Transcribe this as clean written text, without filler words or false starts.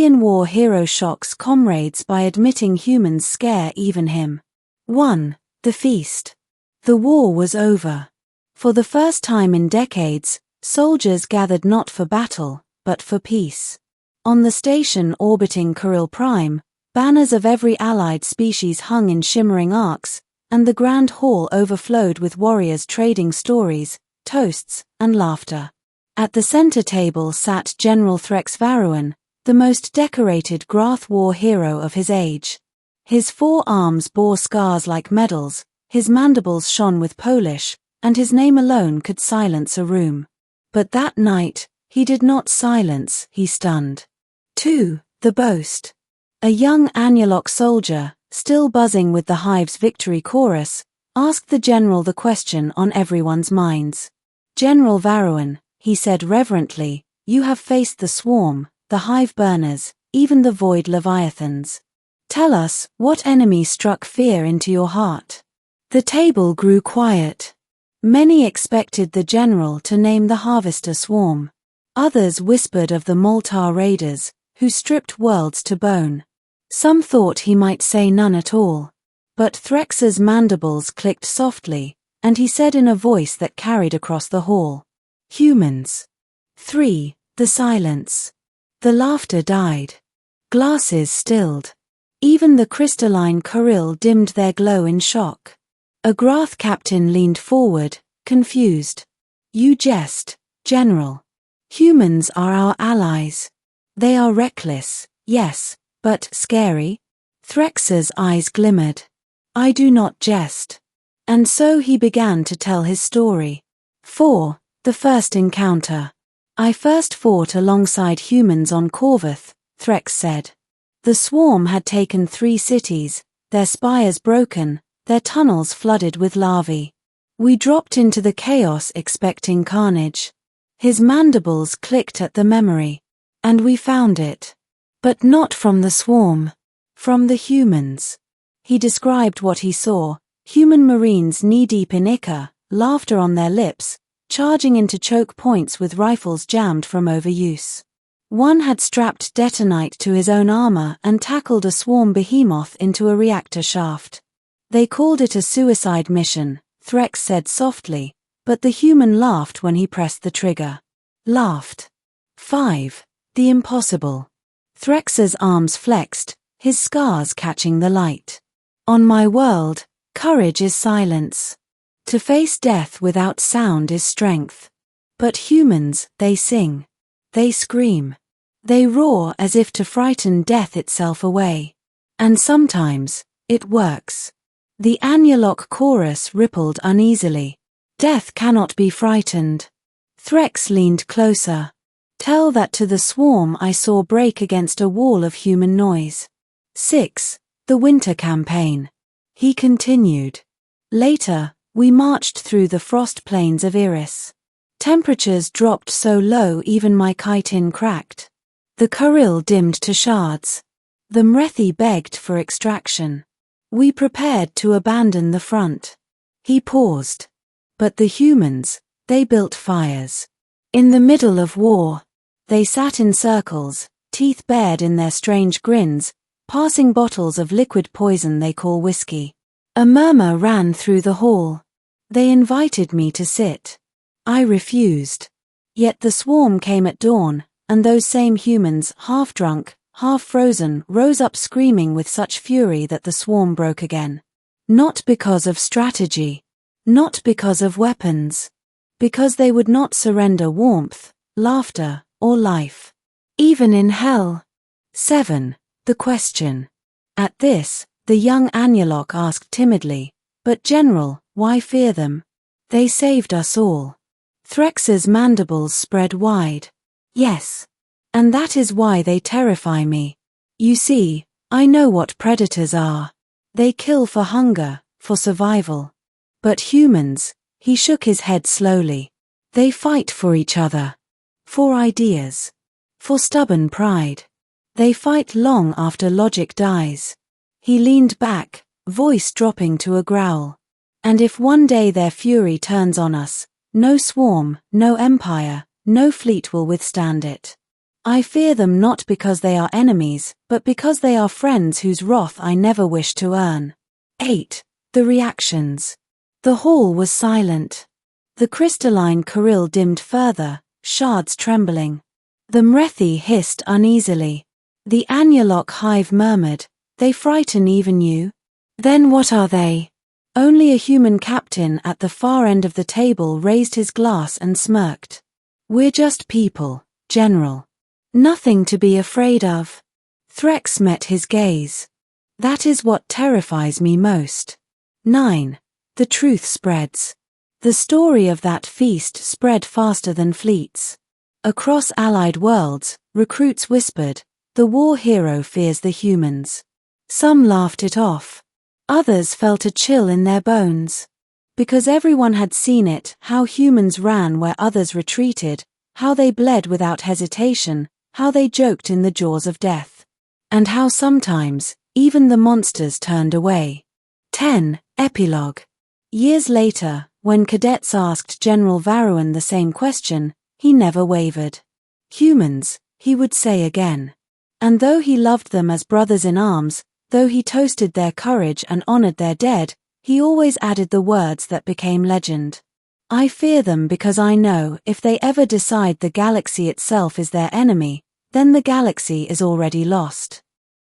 Alien war hero shocks comrades by admitting humans scare even him. 1. The feast. The war was over. For the first time in decades, soldiers gathered not for battle, but for peace. On the station orbiting Kuril Prime, banners of every allied species hung in shimmering arcs, and the grand hall overflowed with warriors trading stories, toasts, and laughter. At the center table sat General Threx Varuan, the most decorated Grath war hero of his age. His 4 arms bore scars like medals, his mandibles shone with polish, and his name alone could silence a room. But that night, he did not silence, he stunned. 2. The boast. A young Anulok soldier, still buzzing with the Hive's victory chorus, asked the general the question on everyone's minds. General Varuan, he said reverently, you have faced the swarm, the Hive burners, even the void leviathans. Tell us, what enemy struck fear into your heart? The table grew quiet. Many expected the general to name the harvester swarm. Others whispered of the Moltar raiders, who stripped worlds to bone. Some thought he might say none at all. But Threx's mandibles clicked softly, and he said in a voice that carried across the hall, humans. 3. The silence. The laughter died. Glasses stilled. Even the crystalline Kuril dimmed their glow in shock. A Grath captain leaned forward, confused. You jest, General. Humans are our allies. They are reckless, yes, but scary? Threx's eyes glimmered. I do not jest. And so he began to tell his story. 4. The first encounter. I first fought alongside humans on Corvus, Threx said. The swarm had taken 3 cities, their spires broken, their tunnels flooded with larvae. We dropped into the chaos expecting carnage. His mandibles clicked at the memory. And we found it. But not from the swarm. From the humans. He described what he saw, human marines knee-deep in ichor, laughter on their lips, charging into choke points with rifles jammed from overuse. One had strapped detonite to his own armor and tackled a swarm behemoth into a reactor shaft. They called it a suicide mission, Threx said softly, but the human laughed when he pressed the trigger. Laughed. 5. The impossible. Threx's arms flexed, his scars catching the light. On my world, courage is silence. To face death without sound is strength. But humans, they sing. They scream. They roar as if to frighten death itself away. And sometimes, it works. The Anulok chorus rippled uneasily. Death cannot be frightened. Threx leaned closer. Tell that to the swarm I saw break against a wall of human noise. 6. The winter campaign. He continued. Later, we marched through the frost plains of Iris. Temperatures dropped so low even my chitin cracked. The Kuril dimmed to shards. The Mrethi begged for extraction. We prepared to abandon the front. He paused. But the humans, they built fires. In the middle of war, they sat in circles, teeth bared in their strange grins, passing bottles of liquid poison they call whiskey. A murmur ran through the hall. They invited me to sit. I refused. Yet the swarm came at dawn, and those same humans, half drunk, half frozen, rose up screaming with such fury that the swarm broke again. Not because of strategy. Not because of weapons. Because they would not surrender warmth, laughter, or life. Even in hell. 7. The question. At this, the young Anulok asked timidly, but General, why fear them? They saved us all. Threx's mandibles spread wide. Yes. And that is why they terrify me. You see, I know what predators are. They kill for hunger, for survival. But humans, he shook his head slowly. They fight for each other. For ideas. For stubborn pride. They fight long after logic dies. He leaned back, voice dropping to a growl. And if one day their fury turns on us, no swarm, no empire, no fleet will withstand it. I fear them not because they are enemies, but because they are friends whose wrath I never wish to earn. 8. The reactions. The hall was silent. The crystalline Kirill dimmed further, shards trembling. The Mrethi hissed uneasily. The Anulok hive murmured, "They frighten even you?" "Then what are they?" Only a human captain at the far end of the table raised his glass and smirked. "We're just people, General. Nothing to be afraid of." Threx met his gaze. "That is what terrifies me most." 9. The truth spreads. The story of that feast spread faster than fleets. Across allied worlds, recruits whispered, "The war hero fears the humans." Some laughed it off. Others felt a chill in their bones. Because everyone had seen it, how humans ran where others retreated, how they bled without hesitation, how they joked in the jaws of death. And how sometimes, even the monsters turned away. 10. Epilogue. Years later, when cadets asked General Varuan the same question, he never wavered. "Humans," he would say again. And though he loved them as brothers in arms, though he toasted their courage and honored their dead, he always added the words that became legend. "I fear them because I know if they ever decide the galaxy itself is their enemy, then the galaxy is already lost."